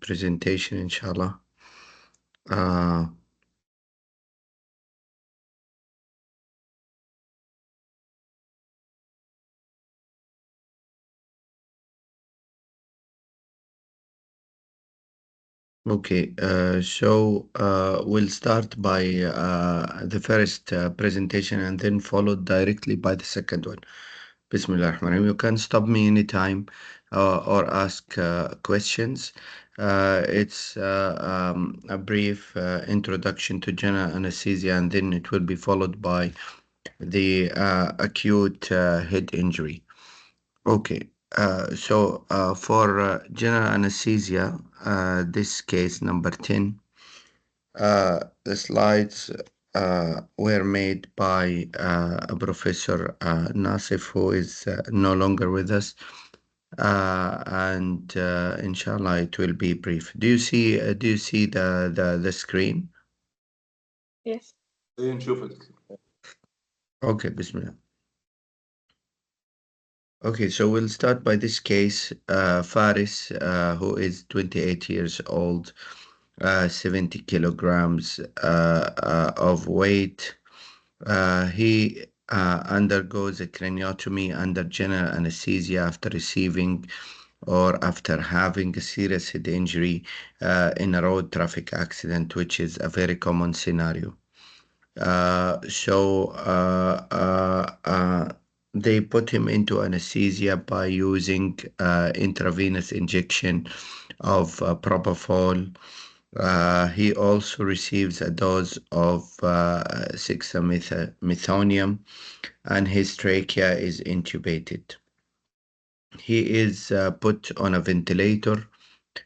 presentation, inshallah. Uh, okay, we'll start by the first presentation and then followed directly by the second one. Bismillah ar-Rahman ar-Rahim. You can stop me anytime or ask questions. It's a brief introduction to general anesthesia, and then it will be followed by the acute head injury. Okay, for general anesthesia, this case number 10, the slides were made by Professor Nasif, who is no longer with us, and inshallah it will be brief. Do you see the screen? Yes. ايه نشوفك. Okay, Bismillah. Okay, so we'll start by this case. Faris, who is 28 years old, 70 kilograms of weight. He undergoes a craniotomy under general anesthesia after receiving or after having a serious head injury in a road traffic accident, which is a very common scenario. They put him into anesthesia by using intravenous injection of propofol. He also receives a dose of 6-methonium, and his trachea is intubated. He is put on a ventilator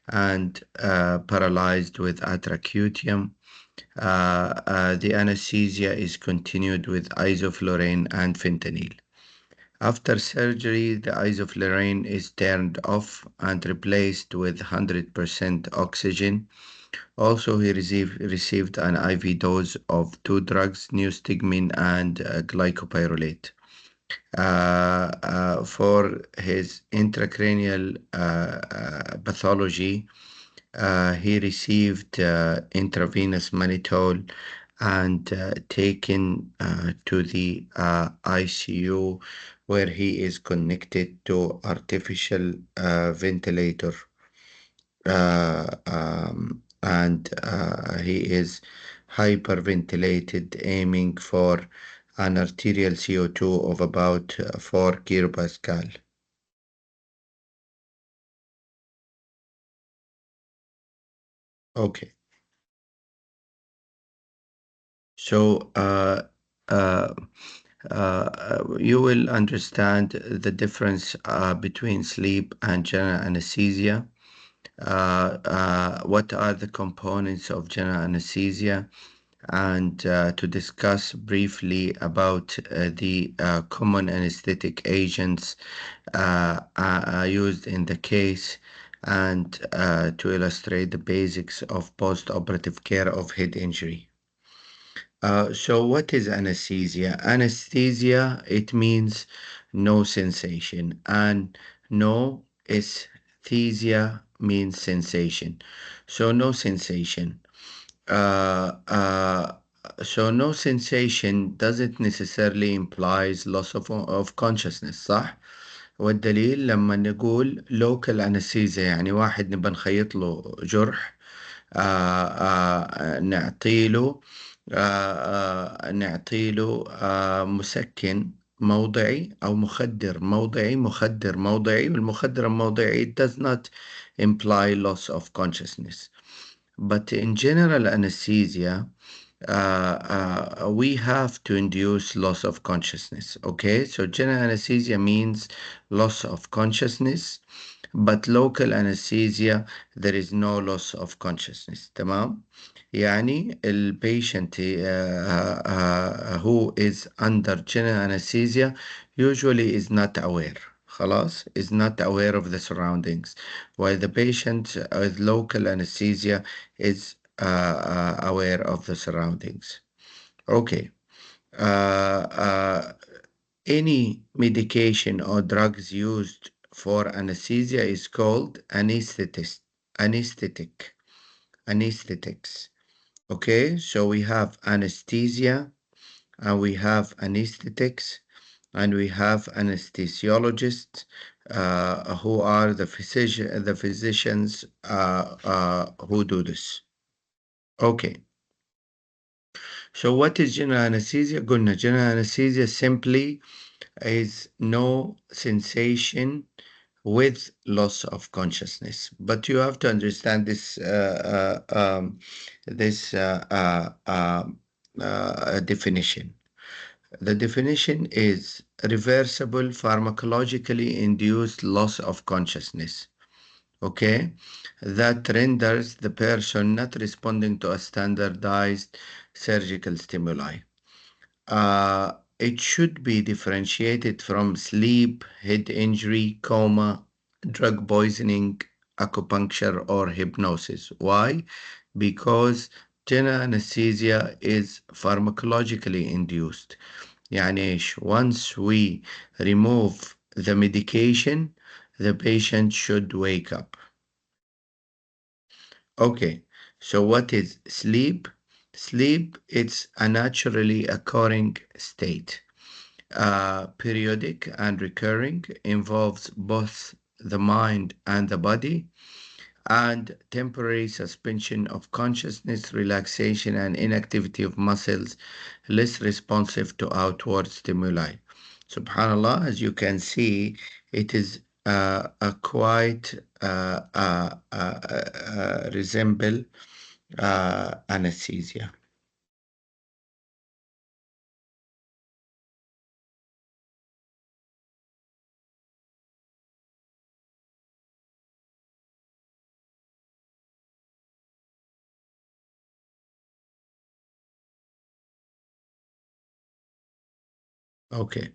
and paralyzed with atracutium. The anesthesia is continued with isoflurane and fentanyl. After surgery, the isoflurane is turned off and replaced with 100% oxygen. Also, he received an IV dose of two drugs, newstigmine and glycopyrrolate. For his intracranial pathology, he received intravenous mannitol and taken to the ICU, where he is connected to artificial ventilator. And he is hyperventilated, aiming for an arterial CO2 of about 4 kilopascal. Okay. So uh, you will understand the difference between sleep and general anesthesia. What are the components of general anesthesia? And to discuss briefly about the common anesthetic agents used in the case, and to illustrate the basics of post-operative care of head injury. So what is anesthesia? Anesthesia, it means no sensation, and no aesthesia means sensation. So no sensation. Uh, uh, so no sensation doesn't necessarily implies loss of consciousness، صح؟ والدليل لما نقول local anesthesia يعني واحد نبى نخيط له جرح، نعطيله مسكن موضعي أو مخدر موضعي، والمخدر الموضعي does not imply loss of consciousness. But in general anesthesia, we have to induce loss of consciousness. Okay, so general anesthesia means loss of consciousness, but local anesthesia there is no loss of consciousness. تمام؟ يعني patient who is under general anesthesia usually is not aware. خلاص, is not aware of the surroundings, while the patient with local anesthesia is aware of the surroundings. Okay. Any medication or drugs used for anesthesia is called anesthetist. anesthetic, anesthetics. Okay, so we have anesthesia, and we have anesthetics, and we have anesthesiologists, who are the physicians who do this. Okay, so what is general anesthesia? قلنا general anesthesia simply is no sensation with loss of consciousness. But you have to understand this this definition. The definition is reversible pharmacologically induced loss of consciousness. Okay, that renders the person not responding to a standardized surgical stimuli. It should be differentiated from sleep, head injury, coma, drug poisoning, acupuncture, or hypnosis. Why? Because general anesthesia is pharmacologically induced. يعني إيش؟ Once we remove the medication, the patient should wake up. Okay, so what is sleep? Sleep, it's a naturally occurring state. Periodic and recurring, involves both the mind and the body, and temporary suspension of consciousness, relaxation, and inactivity of muscles, less responsive to outward stimuli. Subhanallah, as you can see, it is a quite resemble anesthesia. Okay,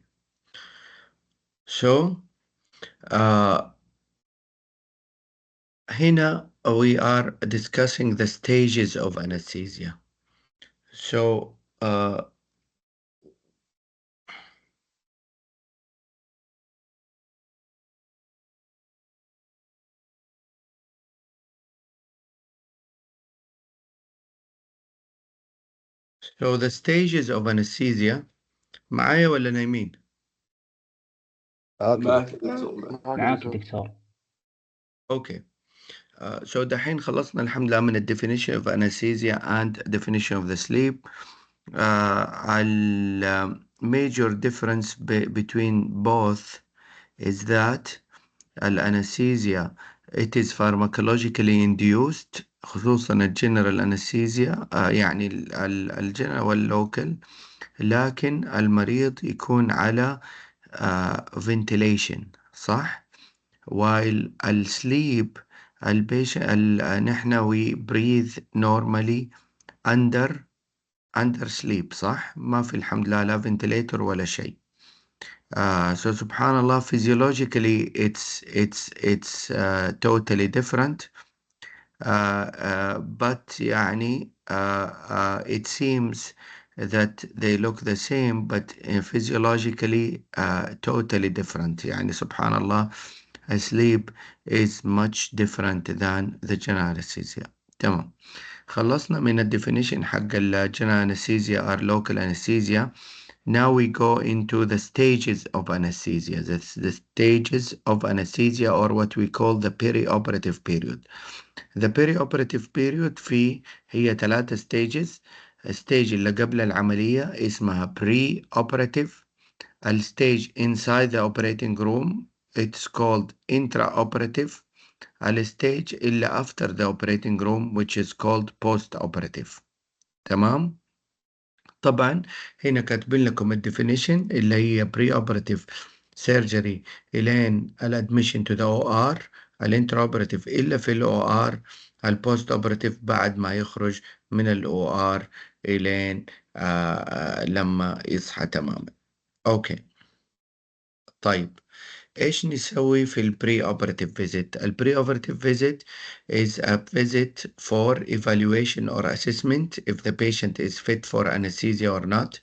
so uh, هنا we are discussing the stages of anesthesia. So, so the stages of anesthesia. معايا ولا نايمين؟ معك معك دكتور. دكتور. Okay. So دحين خلصنا الحمد لله من the definition of anesthesia and definition of the sleep. Major difference between both is that anesthesia, it is pharmacologically induced، خصوصا الجنرال anesthesia، يعني الجنرال واللوكال، لكن المريض يكون على ventilation، صح؟ while السليب نحن we breathe normally under sleep، صح؟ ما في الحمد لله لا ventilator ولا شيء. So subhanallah, physiologically it's totally different. But يعني it seems that they look the same, but physiologically totally different. يعني subhanallah, sleep is much different than the general anesthesia. تمام. خلصنا من الديفينيشن حق general anesthesia or local anesthesia. Now we go into the stages of anesthesia. That's the stages of anesthesia, or what we call the perioperative period. The perioperative period هي 3 stages. الستيج اللي قبل العملية اسمها pre-operative. الستيج inside the operating room it's called intraoperative. الستيج اللي after the operating room which is called post-operative. تمام؟ طبعا هنا كاتبين لكم الديفينيشن اللي هي pre-operative surgery الين الادميشن to the OR، الانتراوبراتيف الا في الاو ار، البوست اوبراتيف بعد ما يخرج من الاو ار الين لما يصحى تماما. اوكي، طيب ايش نسوي في البري اوبراتيف فيزيت؟ البري اوبراتيف visit is a visit for evaluation or assessment if the patient is fit for anesthesia or not.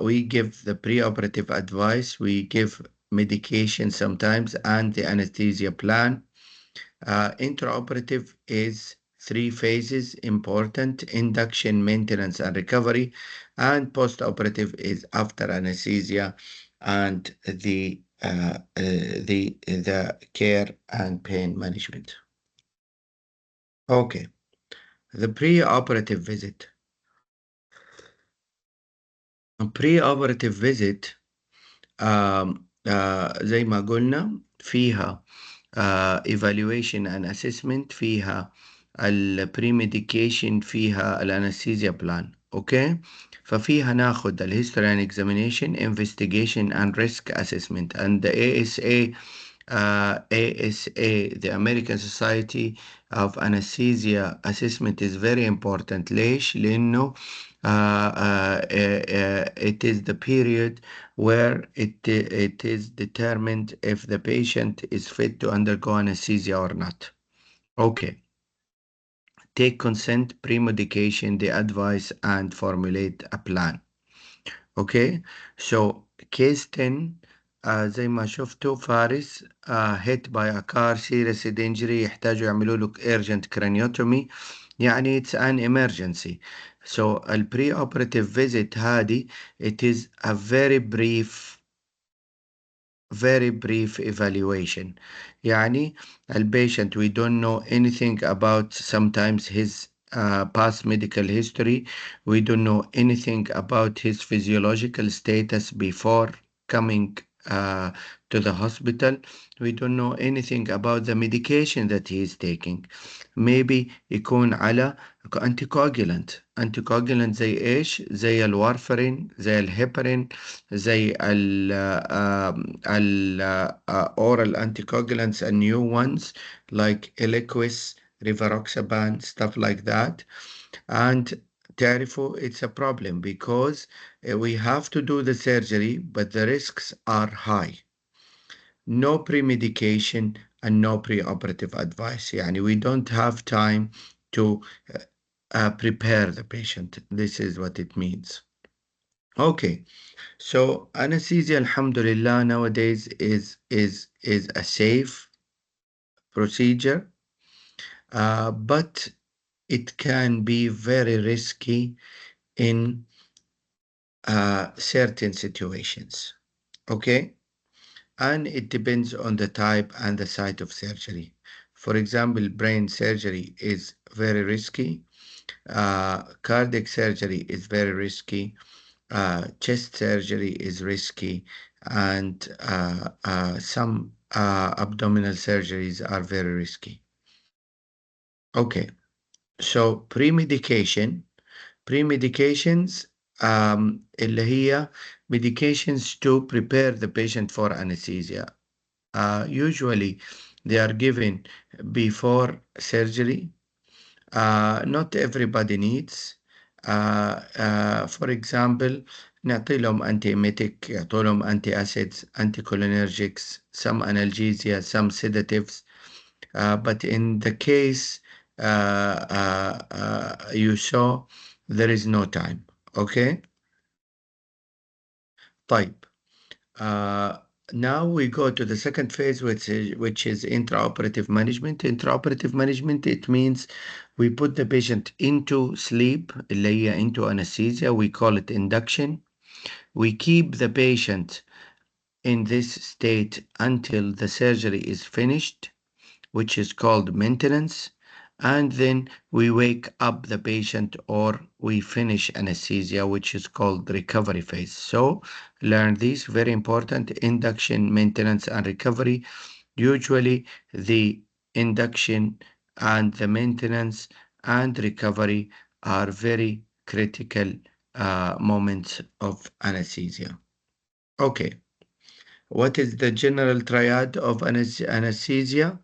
We give the preoperative advice, we give medication sometimes, and the anesthesia plan. Intraoperative is three phases important: induction, maintenance, and recovery. And postoperative is after anesthesia and the care and pain management. Okay, the preoperative visit. A preoperative visit زي ما قلنا فيها evaluation and assessment، فيها البريميديكيشن، فيها الانستيزيا بلان. اوكي، ففيها ناخد الهيستوري and examination, investigation and risk assessment. And the ASA, the American Society of Anesthesia Assessment, is very important. ليش؟ لأنه it is the period where it is determined if the patient is fit to undergo anesthesia or not. Okay. Take consent, pre-medication, the advice, and formulate a plan. Okay. So case 10 زي ما شفتوا فارس hit by a car, serious head injury، يحتاجوا يعملوا له urgent craniotomy، يعني it's an emergency. So a pre-operative visit هذه it is a very brief evaluation. يعني patient we don't know anything about sometimes his past medical history. We don't know anything about his physiological status before coming uh, to the hospital. We don't know anything about the medication that he is taking. Maybe يكون على anticoagulant زي ايش؟ زي الوارفرين، زي الهيبرين، زي ال oral anticoagulants and new ones like Eliquis, rivaroxaban, stuff like that. And تعرفوا it's a problem because we have to do the surgery, but the risks are high. No pre-medication and no pre-operative advice. يعني we don't have time to prepare the patient. This is what it means. Okay, so anesthesia, alhamdulillah, nowadays is a safe procedure, but it can be very risky in certain situations. Okay, and it depends on the type and the site of surgery. For example, brain surgery is very risky. Cardiac surgery is very risky. Chest surgery is risky, and some abdominal surgeries are very risky. Okay, so pre-medications اللي هي medications to prepare the patient for anesthesia. Usually they are given before surgery. Not everybody needs. For example, نعطي لهم antiemetic، يعطوا لهم antacids, anticholinergics, some analgesia, some sedatives. But in the case you saw, there is no time. Okay. طيب. Now we go to the second phase, which is intraoperative management. Intraoperative management, it means we put the patient into sleep, اللي هي into anesthesia. We call it induction. We keep the patient in this state until the surgery is finished, which is called maintenance. And then we wake up the patient or we finish anesthesia, which is called recovery phase. So learn these, very important: induction, maintenance, and recovery. Usually the induction and the maintenance and recovery are very critical moments of anesthesia. Okay, what is the general triad of anesthesia?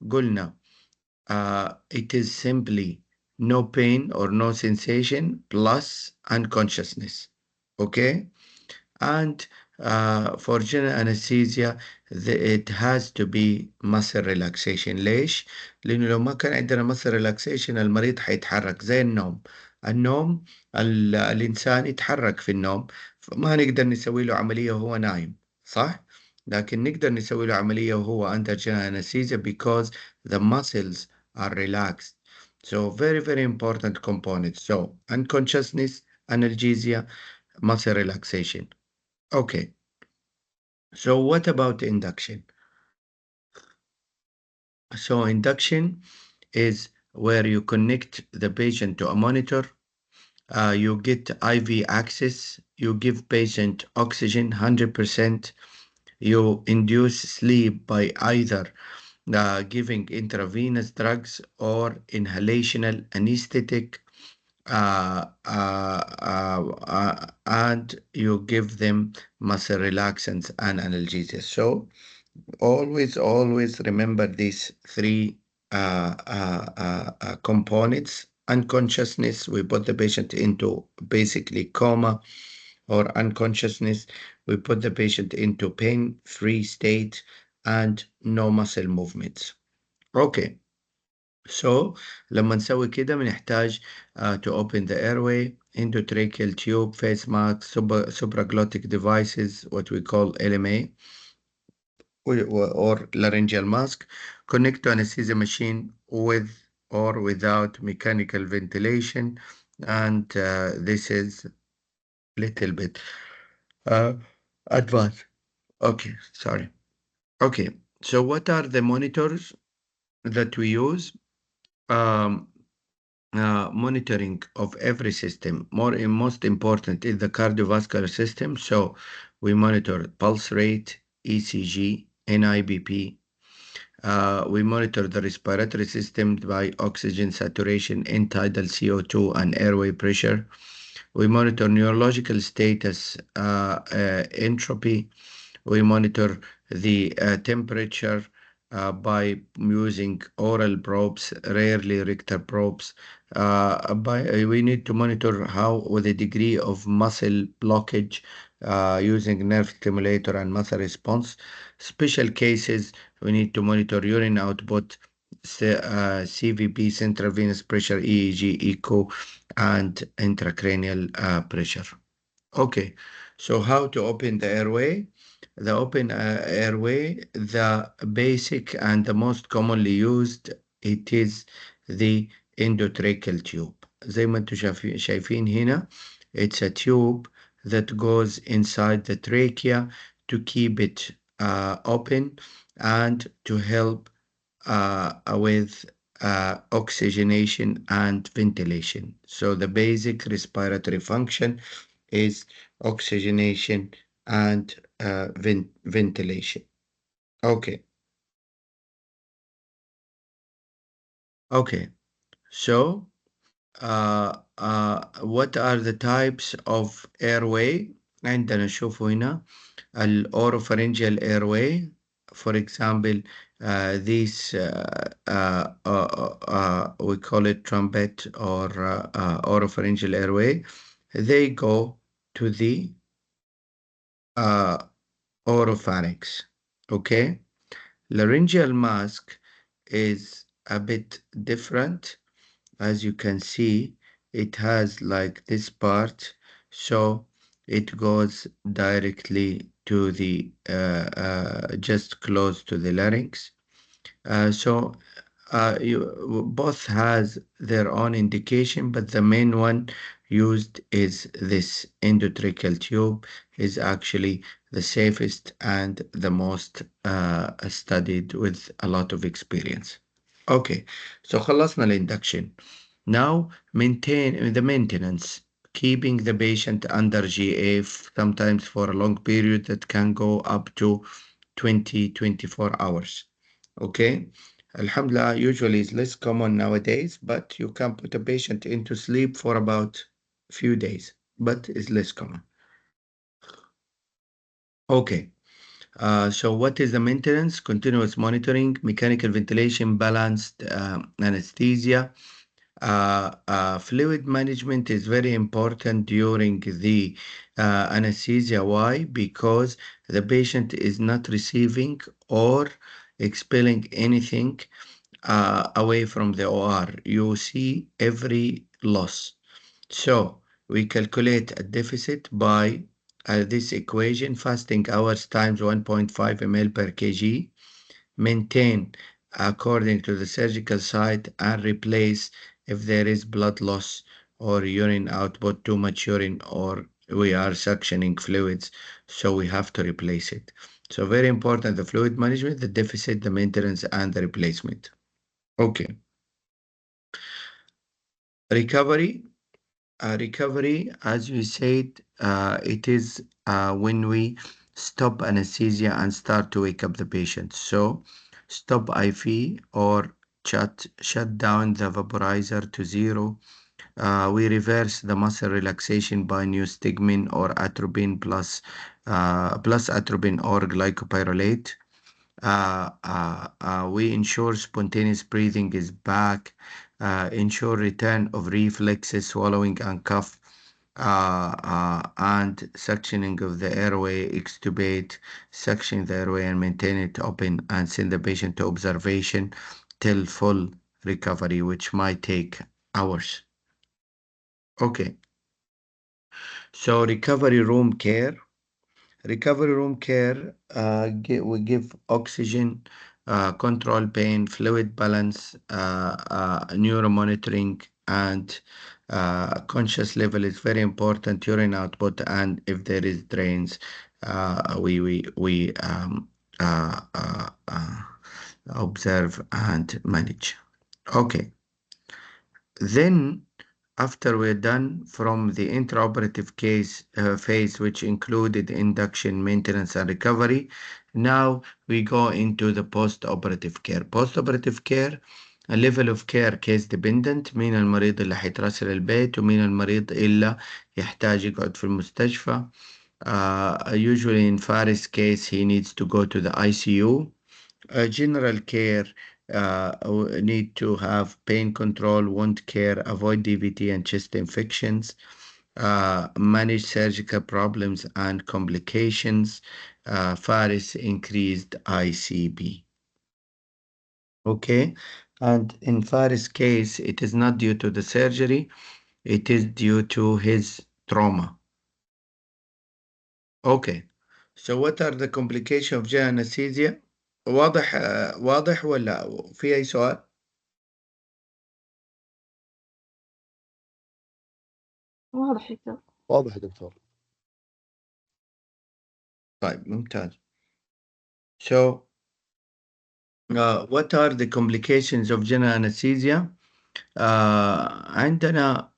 قلنا it is simply no pain or no sensation plus unconsciousness. Okay, and for general anesthesia it has to be muscle relaxation. ليش؟ لأنه لو ما كان عندنا muscle relaxation المريض حيتحرك زي النوم. النوم الإنسان يتحرك في النوم، فما نقدر نسوي له عملية وهو نايم، صح؟ لكن نقدر نسوي له عملية وهو under general anesthesia because the muscles are relaxed. So very, very important components. So unconsciousness, analgesia, muscle relaxation. Okay. So what about induction? So induction is where you connect the patient to a monitor. You get IV access. You give patient oxygen 100%. You induce sleep by either giving intravenous drugs or inhalational anesthetic, and you give them muscle relaxants and analgesics. So always remember these three components. Unconsciousness, we put the patient into basically coma, or unconsciousness, we put the patient into pain-free state and no muscle movements. اوكي. So لما نسوي كده بنحتاج to open the airway, endotracheal tube, face mask, supraglottic devices, what we call LMA, or laryngeal mask, connect to anesthesia machine with or without mechanical ventilation, and this is little bit uh, advanced. Okay, sorry. Okay, so what are the monitors that we use? Um, Monitoring of every system. Most important is the cardiovascular system. So we monitor pulse rate, ECG, NIBP. We monitor the respiratory system by oxygen saturation, end-tidal CO2, and airway pressure. We monitor neurological status, entropy. We monitor the temperature by using oral probes, rarely Richter probes. We need to monitor how with the degree of muscle blockage using nerve stimulator and muscle response. Special cases, we need to monitor urine output, CVP, central venous pressure, EEG, echo, and intracranial pressure. Okay, so how to open the airway? The open airway, the basic and the most commonly used, it is the endotracheal tube. زي ما انتم شايفين هنا, it's a tube that goes inside the trachea to keep it open and to help with oxygenation and ventilation. So the basic respiratory function is oxygenation and ventilation. Okay, okay. So, what are the types of airway? عندنا نشوفه هنا الأوروفارyngeal airway. For example, these we call it trumpet or oropharyngeal airway. They go to the uh, oropharynx. Okay, laryngeal mask is a bit different. As you can see, it has like this part, so it goes directly to the just close to the larynx. Both has their own indication, but the main one used is this endotracheal tube is actually the safest and the most studied with a lot of experience. Okay, so خلصنا الinduction. Now maintain the maintenance, keeping the patient under GA sometimes for a long period that can go up to 24 hours. Okay. Alhamdulillah usually is less common nowadays, but you can put a patient into sleep for about few days, but it's less common. Okay. So what is the maintenance? Continuous monitoring, mechanical ventilation, balanced anesthesia. Fluid management is very important during the anesthesia. Why? Because the patient is not receiving or expelling anything away from the OR. You see every loss. So we calculate a deficit by this equation, fasting hours times 1.5 ml per kg, maintain according to the surgical site and replace if there is blood loss or urine output, too much urine, or we are suctioning fluids, so we have to replace it. So very important, the fluid management, the deficit, the maintenance, and the replacement. Okay. Recovery. Recovery, as we said, it is when we stop anesthesia and start to wake up the patient. So, stop IV or shut down the vaporizer to zero. We reverse the muscle relaxation by newstigmine or atropine plus atropine or glycopyrrolate. We ensure spontaneous breathing is back, ensure return of reflexes, swallowing and cough, and suctioning of the airway, extubate, suction the airway and maintain it open, and send the patient to observation till full recovery, which might take hours. Okay, so recovery room care. Recovery room care, we give oxygen, control pain, fluid balance, neuromonitoring, and conscious level is very important. Urine output, and if there is drains, we observe and manage. Okay, then after we're done from the intraoperative case phase, which included induction, maintenance, and recovery, now we go into the post-operative care. Post-operative care a level of care case dependent. مين المريض اللي حيترسل البيت ومين المريض اللي يحتاج يقعد في المستشفى. Usually in Faris case he needs to go to the ICU. General care need to have pain control, wound care, avoid DVT and chest infections, manage surgical problems and complications. Faris increased ICB. Okay, and in Faris' case, it is not due to the surgery, it is due to his trauma. Okay, so what are the complications of general anesthesia؟ واضح واضح ولا في أي سؤال؟ واضح يا دكتور. واضح يا دكتور. طيب ممتاز. So, what are the complications of general anesthesia؟ عندنا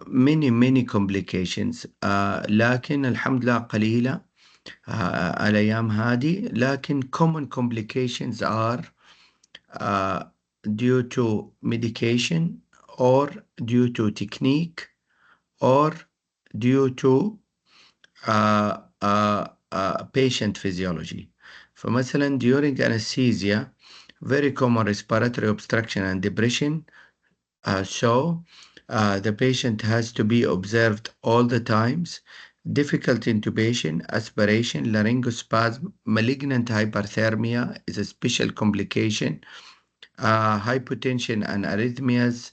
many complications لكن الحمد لله قليلة الأيام هذه. لكن common complications are due to medication or due to technique or due to patient physiology. فمثلا during anesthesia very common respiratory obstruction and depression. So the patient has to be observed all the times. Difficult intubation, aspiration, laryngospasm, malignant hyperthermia is a special complication. Hypotension and arrhythmias,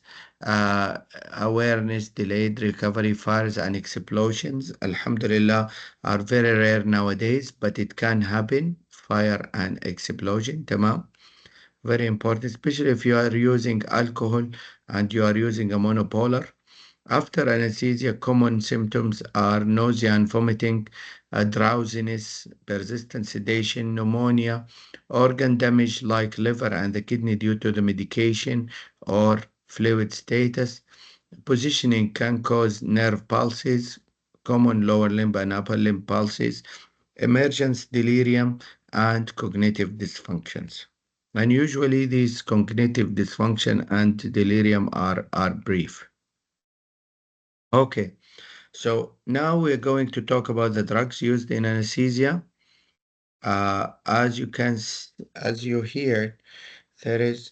awareness, delayed recovery, fires and explosions, alhamdulillah, are very rare nowadays, but it can happen, fire and explosion, tamam. Very important, especially if you are using alcohol and you are using a monopolar. After anesthesia, common symptoms are nausea and vomiting, drowsiness, persistent sedation, pneumonia, organ damage like liver and the kidney due to the medication or fluid status. Positioning can cause nerve pulses, common lower limb and upper limb pulses, emergence, delirium, and cognitive dysfunctions. And usually these cognitive dysfunction and delirium are brief. Okay, so now we're going to talk about the drugs used in anesthesia. As you hear, there is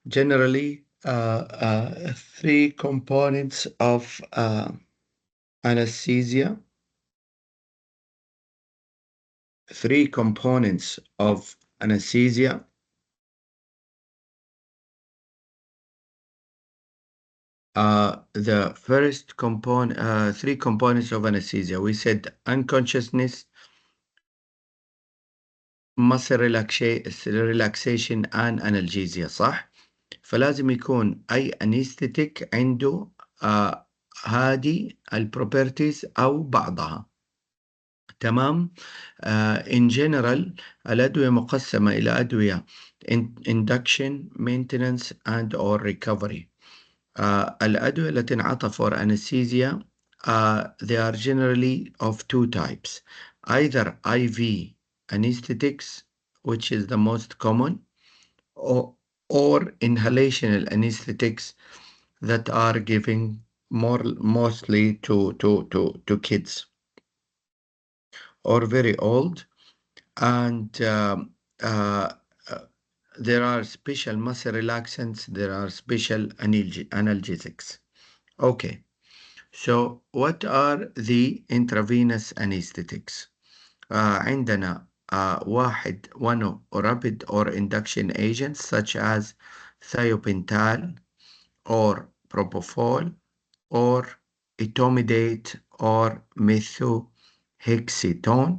generally three components of anesthesia. Three components of anesthesia. The first component, three components of anesthesia. We said unconsciousness, muscle relaxation and analgesia صح؟ فلازم يكون أي anesthetic عنده هذه البروبرتيز أو بعضها. تمام. in general الأدوية مقسمة إلى أدوية induction maintenance and or recovery. الأدوية التي تنعطى for anesthesia they are generally of two types, either IV anesthetics, which is the most common, or inhalational anesthetics that are given mostly to kids or very old. And uh, there are special muscle relaxants, there are special analgesics. Okay, so what are the intravenous anesthetics? عندنا one rapid or induction agents such as thiopental or propofol or etomidate or methotrexate.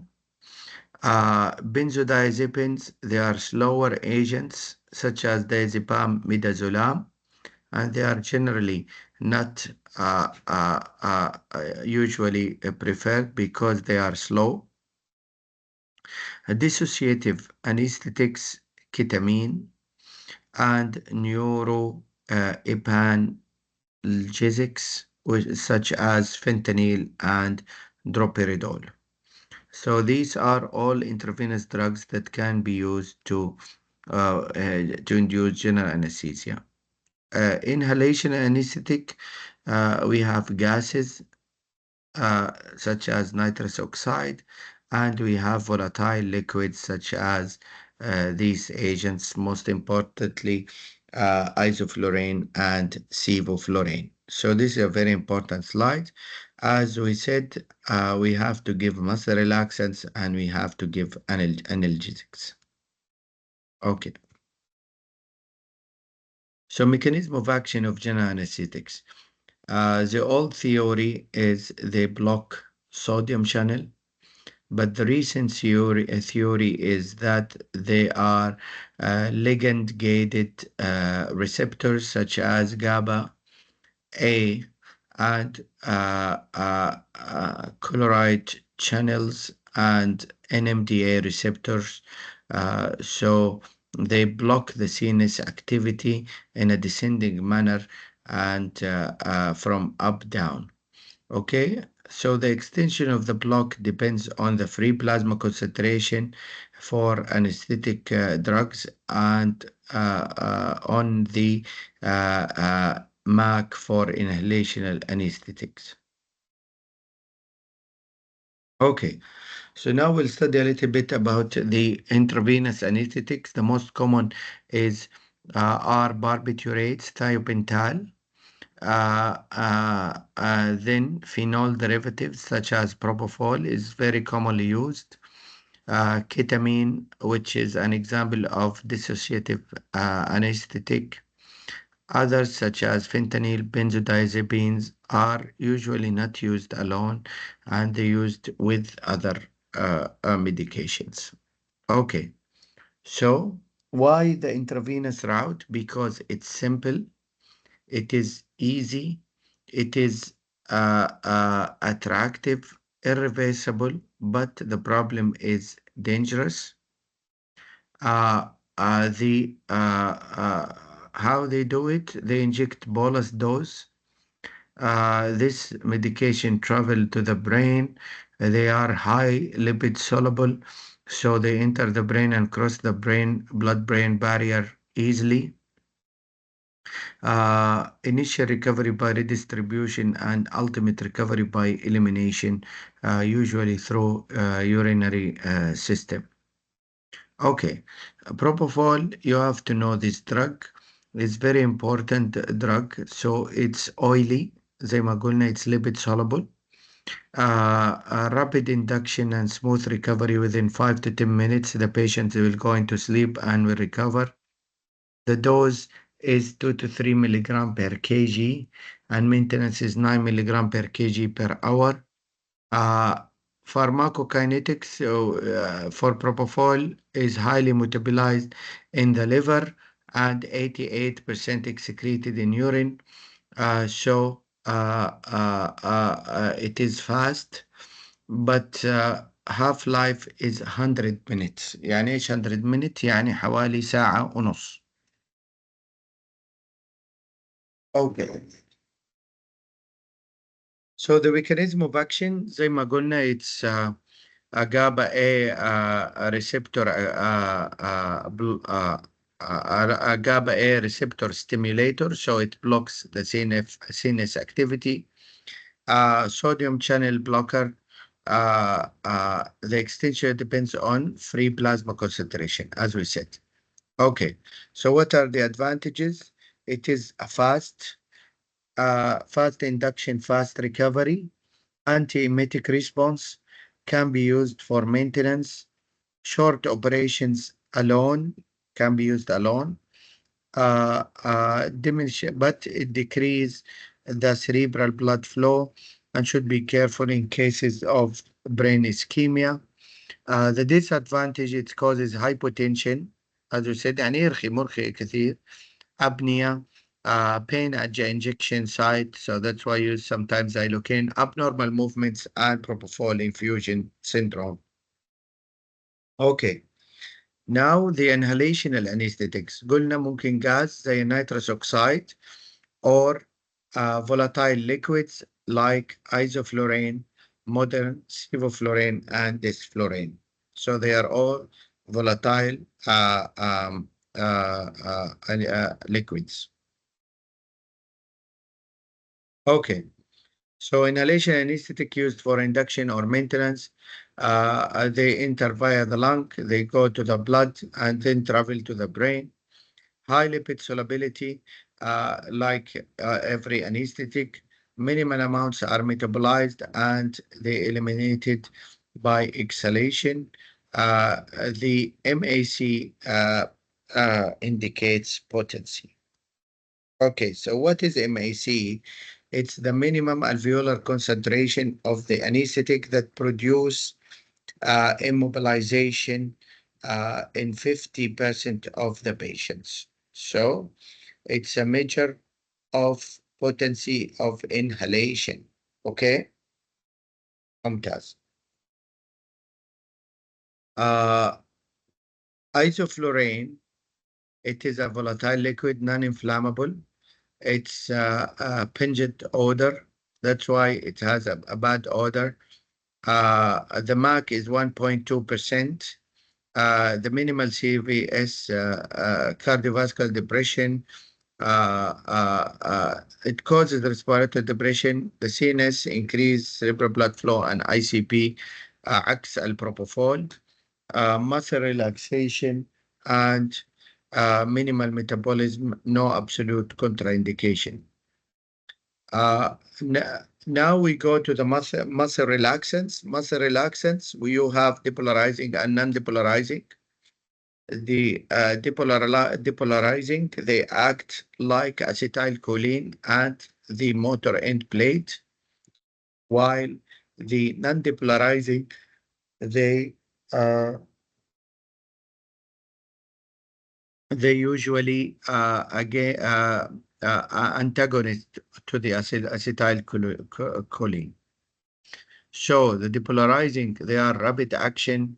Benzodiazepines, they are slower agents such as diazepam, midazolam, and they are generally not usually preferred because they are slow. Dissociative anesthetics, ketamine, and neuroepanalgesics, such as fentanyl and droperidol. So these are all intravenous drugs that can be used to induce general anesthesia. Inhalation anesthetic, we have gases such as nitrous oxide, and we have volatile liquids such as these agents, most importantly, isoflurane and sevoflurane. So this is a very important slide. As we said, we have to give muscle relaxants and we have to give analgesics. Okay. So mechanism of action of general anesthetics. The old theory is they block sodium channel, but the recent theory is that they are ligand-gated receptors such as GABA A and chloride channels and NMDA receptors. So they block the CNS activity in a descending manner and from up down. Okay, so the extension of the block depends on the free plasma concentration for anesthetic drugs and on the MAC for inhalational anesthetics. Okay, so now we'll study a little bit about the intravenous anesthetics. The most common is are barbiturates, thiopental, then phenol derivatives such as propofol is very commonly used. Ketamine, which is an example of dissociative anesthetic. Others, such as fentanyl, benzodiazepines, are usually not used alone and they're used with other medications. Okay, so why the intravenous route? Because it's simple, it is easy, it is attractive, irreversible, but the problem is dangerous. The how they do it, they inject bolus dose. This medication travel to the brain. They are high lipid soluble, so they enter the brain and cross the brain blood-brain barrier easily. Initial recovery by redistribution and ultimate recovery by elimination, usually through urinary system. Okay, propofol, you have to know this drug. It's very important drug. So it's oily. زي ما قلنا it's lipid soluble. Rapid induction and smooth recovery within 5 to 10 minutes. The patient will go into sleep and will recover. The dose is 2 to 3 milligram per kg and maintenance is 9 milligram per kg per hour. Pharmacokinetics for propofol is highly metabolized in the liver and 88% excreted in urine. It is fast, but half-life is 100 minutes. يعني إيش 100 minutes؟ يعني حوالي ساعة ونص. Okay. So the mechanism of action زي ما قلنا it's a GABA A receptor a GABA A receptor stimulator, so it blocks the CNS activity. Sodium channel blocker. The extension depends on free plasma concentration, as we said. Okay, so what are the advantages? It is a fast induction, fast recovery, anti-emetic response, can be used for maintenance, short operations alone, can be used alone, diminish, but it decrease the cerebral blood flow and should be careful in cases of brain ischemia. The disadvantage, it causes hypotension, as you said, يعني يرخي مرخي كثير, apnea, pain at the injection site, so that's why you use sometimes xylocaine, abnormal movements, and propofol infusion syndrome. Okay. Now the inhalational anesthetics. قلنا ممكن gas زي nitrous oxide or volatile liquids like isoflurane, modern sevoflurane, and desflurane. So they are all volatile liquids. Okay. So inhalation anesthetic used for induction or maintenance, they enter via the lung, they go to the blood and then travel to the brain. High lipid solubility, like every anesthetic, minimal amounts are metabolized and they eliminated by exhalation. The MAC indicates potency. Okay, so what is MAC? It's the minimum alveolar concentration of the anesthetic that produce immobilization in 50% of the patients. So it's a measure of potency of inhalation. Okay, ممتاز. Uh, Isoflurane, it is a volatile liquid, non-inflammable. It's a pungent odor. That's why it has a bad odor. The MAC is 1.2%. The minimal CVS, cardiovascular depression, it causes respiratory depression, the CNS, increased cerebral blood flow, and ICP, عكس البروبوفول, muscle relaxation, and minimal metabolism, no absolute contraindication. Now we go to the muscle relaxants. Muscle relaxants, you have depolarizing and non-depolarizing. The depolarizing, they act like acetylcholine at the motor end plate, while the non-depolarizing, they uh, they usually again antagonist to the acetylcholine. So the depolarizing, they are rapid action,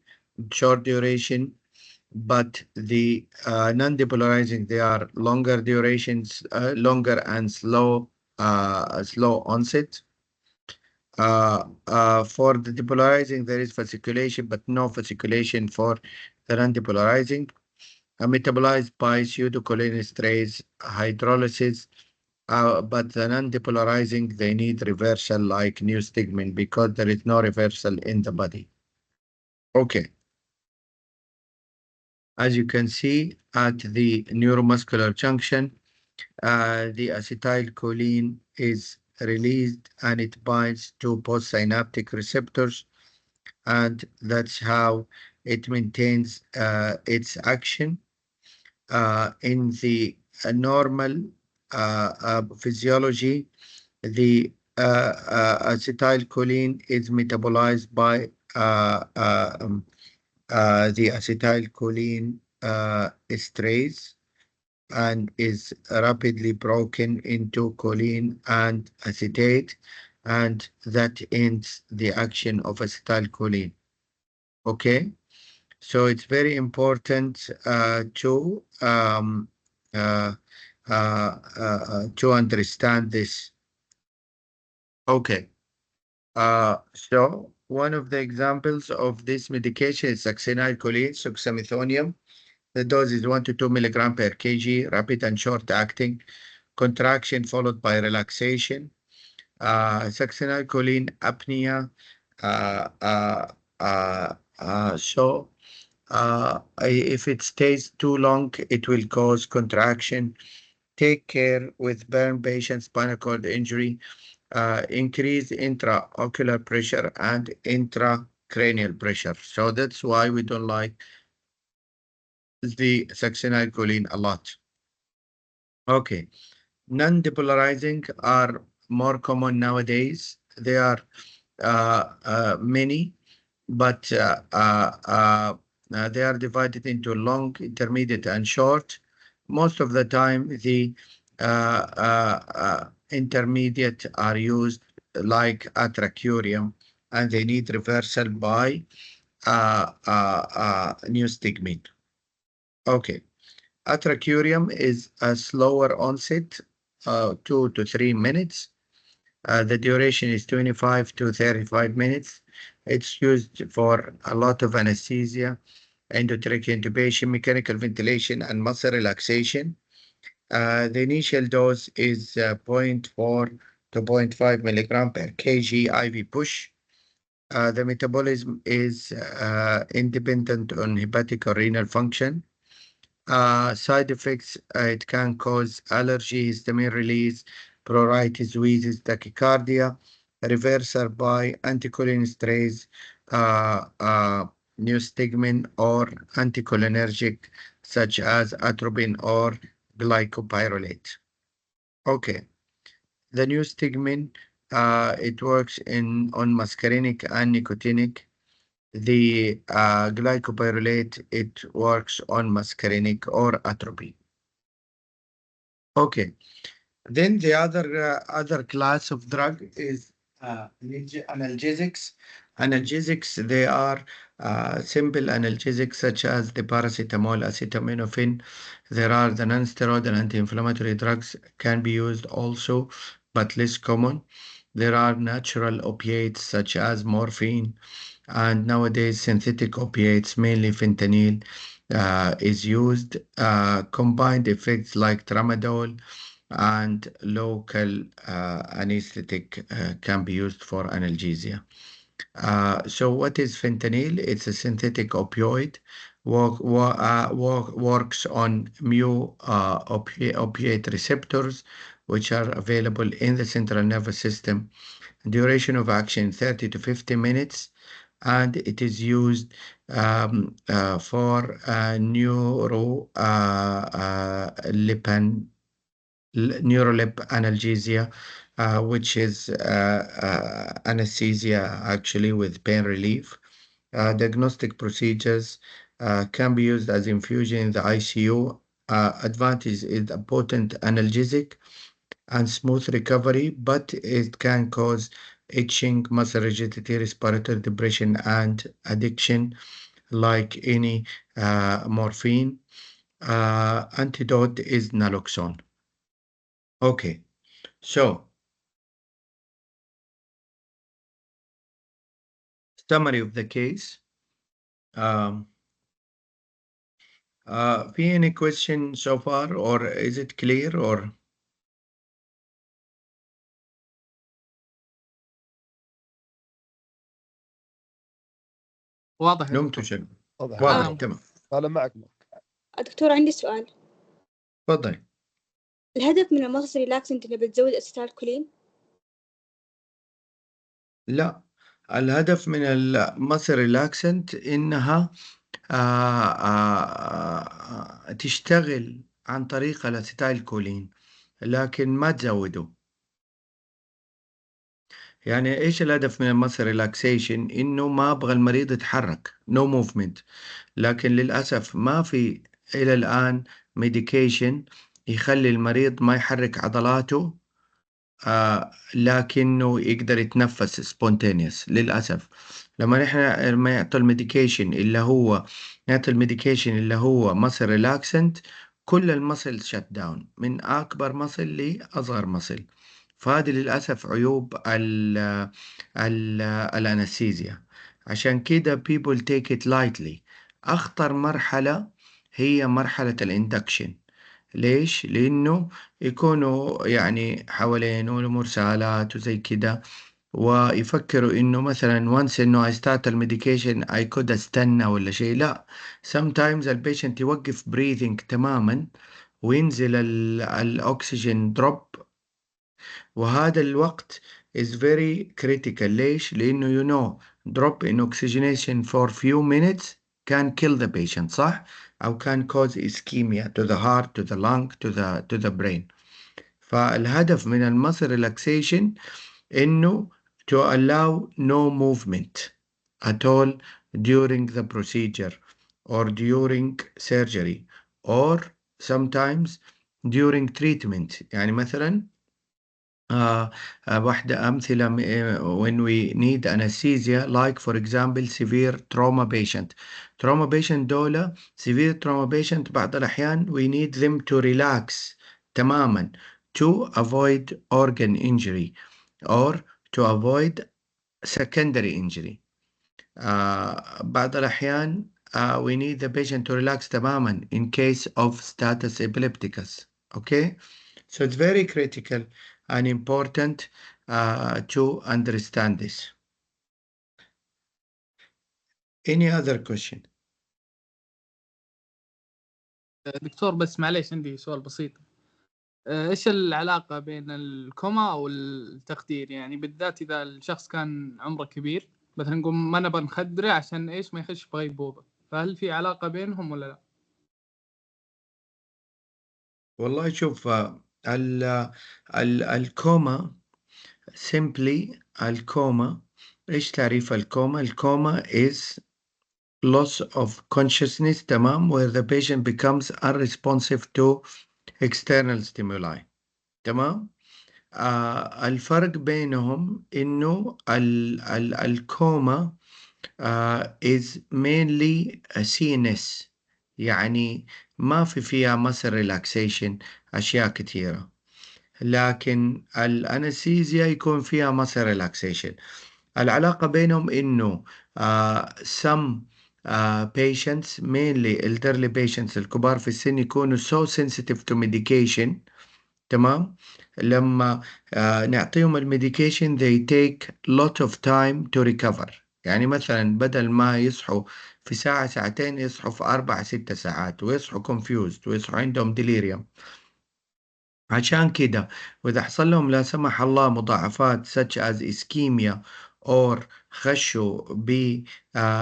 short duration, but the non-depolarizing, they are longer durations, longer and slow onset. For the depolarizing, there is fasciculation, but no fasciculation for the non-depolarizing. Metabolized by pseudocholinesterase hydrolysis, but the non-depolarizing, they need reversal like newstigmine because there is no reversal in the body. Okay. As you can see at the neuromuscular junction, the acetylcholine is released and it binds to postsynaptic receptors, and that's how it maintains its action. In the normal physiology, the acetylcholine is metabolized by the acetylcholine esterase and is rapidly broken into choline and acetate, and that ends the action of acetylcholine. Okay, so it's very important to understand this. Okay. So one of the examples of this medication is succinylcholine, succinylcholine. The dose is 1 to 2 milligram per kg, rapid and short acting, contraction followed by relaxation. Succinylcholine apnea. Uh, uh, if it stays too long, it will cause contraction. Take care with burn patients, spinal cord injury, increase intraocular pressure and intracranial pressure. So that's why we don't like the succinylcholine a lot. Okay. Non-depolarizing are more common nowadays. They are many, but they are divided into long, intermediate, and short. Most of the time, the intermediate are used like atracurium, and they need reversal by newstigmine. Okay. Atracurium is a slower onset, 2 to 3 minutes. The duration is 25 to 35 minutes. It's used for a lot of anesthesia, endotracheal intubation, mechanical ventilation, and muscle relaxation. The initial dose is zero point 0.4 to zero point 0.5 milligram per kg IV push. The metabolism is independent on hepatic or renal function. Side effects, it can cause allergy, histamine release, pruritus, wheezes, tachycardia, reversal by anticholinesterase, newstigmine, or anticholinergic such as atropine or glycopyrrolate. Okay, the newstigmine, it works on muscarinic and nicotinic. The glycopyrrolate, it works on muscarinic or atropine. Okay. Then the other class of drug is analgesics. Analgesics, they are simple analgesics such as the paracetamol, acetaminophen. There are the non-steroidal anti-inflammatory drugs can be used also, but less common. There are natural opiates such as morphine, and nowadays synthetic opiates, mainly fentanyl, is used. Combined effects like tramadol and local anesthetic can be used for analgesia. So what is fentanyl? It's a synthetic opioid, works on opiate receptors, which are available in the central nervous system. Duration of action 30 to 50 minutes, and it is used for neurolip analgesia, which is anesthesia actually with pain relief. Diagnostic procedures can be used as infusion in the ICU. Advantage is a potent analgesic and smooth recovery, but it can cause itching, muscle rigidity, respiratory depression, and addiction like any morphine. Antidote is naloxone. Okay, so summary of the case. Um, في any question so far, or is it clear, or واضح يا نمتوا دكتور. شنو؟ واضح واضح تمام. تمام. انا معك. دكتور عندي سؤال. تفضل. الهدف من المصل ريلاكسنت إنه بتزود أسيتالكولين؟ لا، الهدف من المصل ريلاكسنت إنها تشتغل عن طريق الأسيتايل كولين، لكن ما تزوده. يعني ايش الهدف من المسل ريلاكسيشن؟ انه ما ابغى المريض يتحرك، نو موفمنت. لكن للاسف ما في الى الان ميديكيشن يخلي المريض ما يحرك عضلاته، لكنه يقدر يتنفس سبونتينيوس للأسف. لما يعطي الميديكيشن اللي هو مصل ريلاكسنت، كل المصل شت داون من أكبر مصل لأصغر مصل. فهذه للأسف عيوب ال الأنستيزيا. عشان كده people take it lightly. أخطر مرحلة هي مرحلة الاندكشن. ليش؟ لأنه يكونوا يعني حوالينه المرسالات وزي كده، ويفكروا إنه مثلا once إنه I start الميديكيشن I could استنى ولا شيء. لا، sometimes البيشنت يوقف breathing تماما وينزل الأكسجين دروب، وهذا الوقت is very critical. ليش؟ لأنه drop in oxygenation for few minutes can kill the patient، صح؟ أو can cause ischemia to the heart, to the lung, to the brain. فالهدف من المسل relaxation إنه to allow no movement at all during the procedure or during surgery or sometimes during treatment. يعني مثلا واحدة أمثلة when we need anesthesia like for example severe trauma patient. trauma patient دولة severe trauma patient بعض الأحيان we need them to relax تماما to avoid organ injury or to avoid secondary injury. بعض الأحيان we need the patient to relax تماما in case of status epilepticus. Okay, so it's very critical and important to understand this. Any other question? دكتور بس معليش عندي سؤال بسيط. ايش العلاقة بين الكوما او التخدير؟ يعني بالذات اذا الشخص كان عمره كبير مثلا نقول ما نبغى نخدره عشان ايش ما يخش في غيبوبة، فهل في علاقة بينهم ولا لا؟ والله شوف، الكوما simply الكوما. ايش تعريف الكوما؟ الكوما is loss of consciousness، تمام، where the patient becomes unresponsive to external stimuli. تمام. الفرق بينهم إنه الكوما is mainly a CNS، يعني ما فيها muscle relaxation، أشياء كثيرة. لكن الأنستيزيا يكون فيها muscle relaxation. العلاقة بينهم إنه some patients mainly elderly patients الكبار في السن يكونوا so sensitive to medication. تمام. لما نعطيهم الميديكيشن they take lot of time to recover. يعني مثلا بدل ما يصحوا في ساعة ساعتين يصحوا في 4 6 ساعات، ويصحوا confused ويصحوا عندهم delirium. عشان كده وإذا حصل لهم لا سمح الله مضاعفات such as ischemia or خشوا ب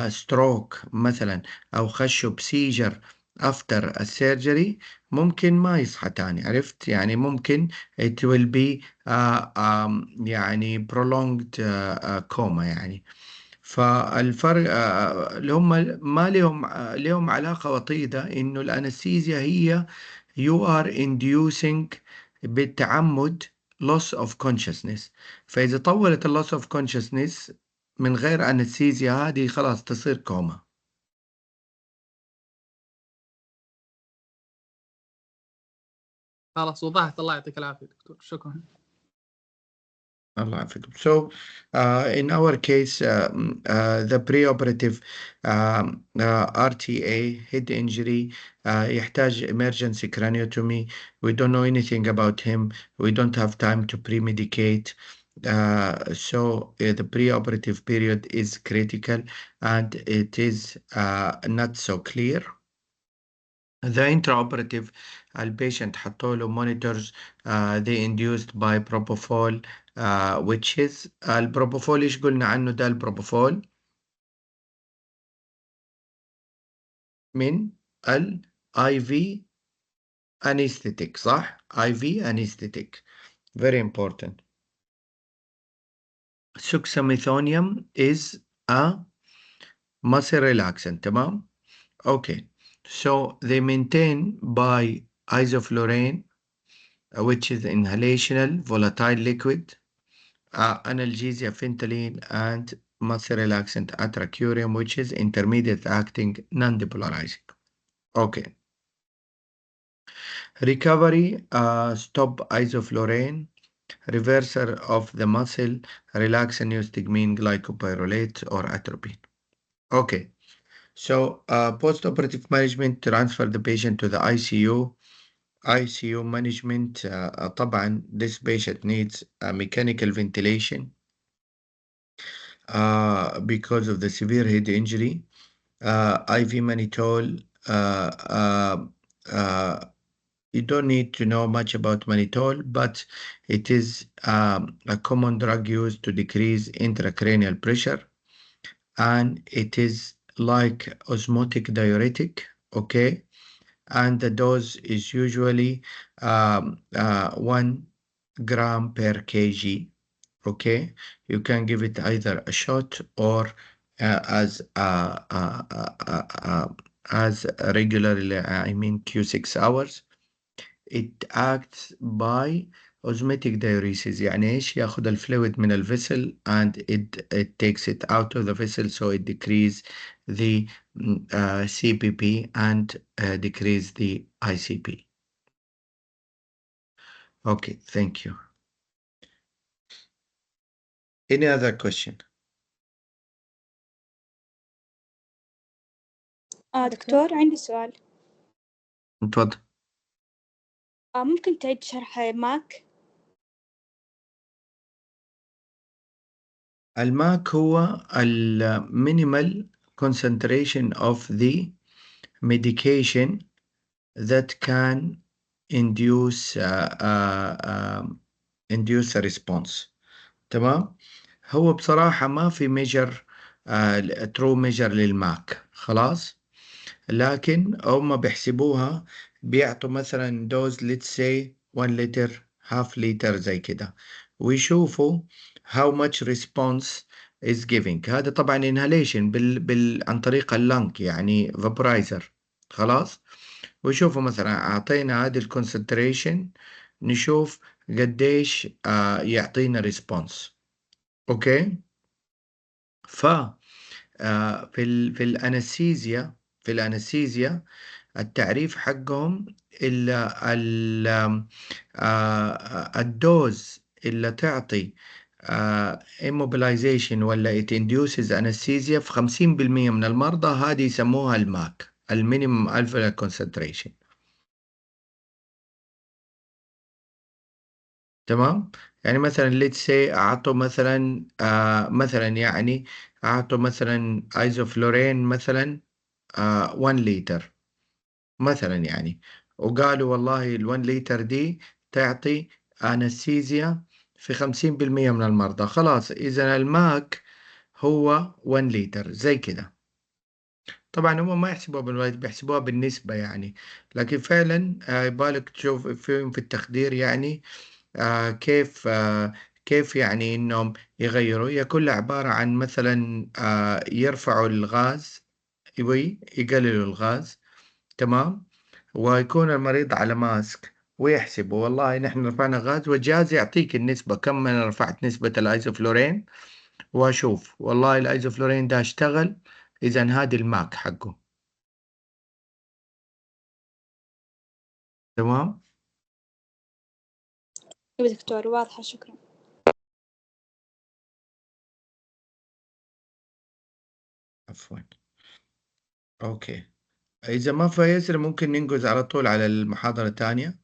stroke مثلا، أو خشوا بسيجر after السيرجري، ممكن ما يصحى تاني. عرفت؟ يعني ممكن it will be يعني prolonged coma يعني. فالفرق اللي هم ما لهم علاقة وطيدة إنه الأنستيزيا هي you are inducing بالتعمد loss of consciousness. فإذا طولت ال loss of consciousness من غير أنستيزيا هذه خلاص تصير كوما. خلاص وضحت، الله يعطيك العافية دكتور، شكرا. الله يعافيكم. So in our case the preoperative RTA head injury يحتاج emergency craniotomy. We don't know anything about him. We don't have time to pre-medicate. So the preoperative period is critical and it is not so clear. The intraoperative البيشنت حطوا له monitors they induced by propofol which is البروبوفول. ايش قلنا عنه ده البروبوفول؟ من ال IV anesthetic، صح؟ IV anesthetic very important. succinylcholine is a muscle relaxant. تمام. Okay, so they maintain by isoflurane, which is inhalational volatile liquid, analgesia fentanyl, and muscle relaxant atracurium, which is intermediate acting non-depolarizing. Okay. Recovery, stop isoflurane, reversal of the muscle, relax neostigmine, glycopyrrolate, or atropine. Okay. So, post-operative management, transfer the patient to the ICU. ICU management, طبعا this patient needs mechanical ventilation because of the severe head injury. IV mannitol, you don't need to know much about mannitol, but it is a common drug used to decrease intracranial pressure, and it is like osmotic diuretic, okay? And the dose is usually 1 gram per kg. Okay, you can give it either a shot or as regularly. I mean Q6 hours. It acts by osmotic diuresis. يعني إيش ياخد الفلويد من الفيسل and it takes it out of the vessel, so it decrease the CPP and decrease the ICP. Okay, thank you. Any other question? دكتور عندي سؤال. اتفضل. ممكن تعيد شرح ماك؟ الماك هو minimal concentration of the medication that can induce induce a response. تمام. هو بصراحة ما في measure true measure للماك خلاص، لكن هم بيحسبوها، بيعطوا مثلا دوز let's say 1 لتر half لتر زي كده، ويشوفوا how much response is giving. هذا طبعا inhalation عن طريق اللنك يعني vaporizer خلاص. ويشوفوا مثلا أعطينا هذه الكونسنتريشن، نشوف قديش يعطينا ريسبونس. أوكي. ف في الأنستيزيا التعريف حقهم الدوز اللي تعطي immobilization ولا it induces anesthesia في 50% من المرضى، هذه يسموها الماك، المينيمم alveolar concentration. تمام. يعني مثلا let's say أعطوا مثلا يعني أعطوا مثلا ايزوفلورين مثلا 1 لتر مثلا يعني، وقالوا والله ال1 لتر دي تعطي أنستيزيا في 50% من المرضى، خلاص إذا الماك هو 1 لتر زي كده. طبعا هم ما يحسبوها بالوقت، بيحسبوها بالنسبة يعني، لكن فعلا يبالك تشوف في التخدير يعني كيف يعني إنهم يغيروا. هي كلها عبارة عن مثلا يرفعوا الغاز، يقللوا الغاز. تمام. ويكون المريض على ماسك ويحسبوا والله نحن رفعنا غاز، والجهاز يعطيك النسبة كم أنا رفعت نسبة الأيزوفلورين، وأشوف والله الأيزوفلورين ده اشتغل، إذا هذا الماك حقه. تمام. أيوة دكتور، واضحة، شكرا. عفوا. أوكي، إذا ما في يسر ممكن ننقز على طول على المحاضرة الثانية.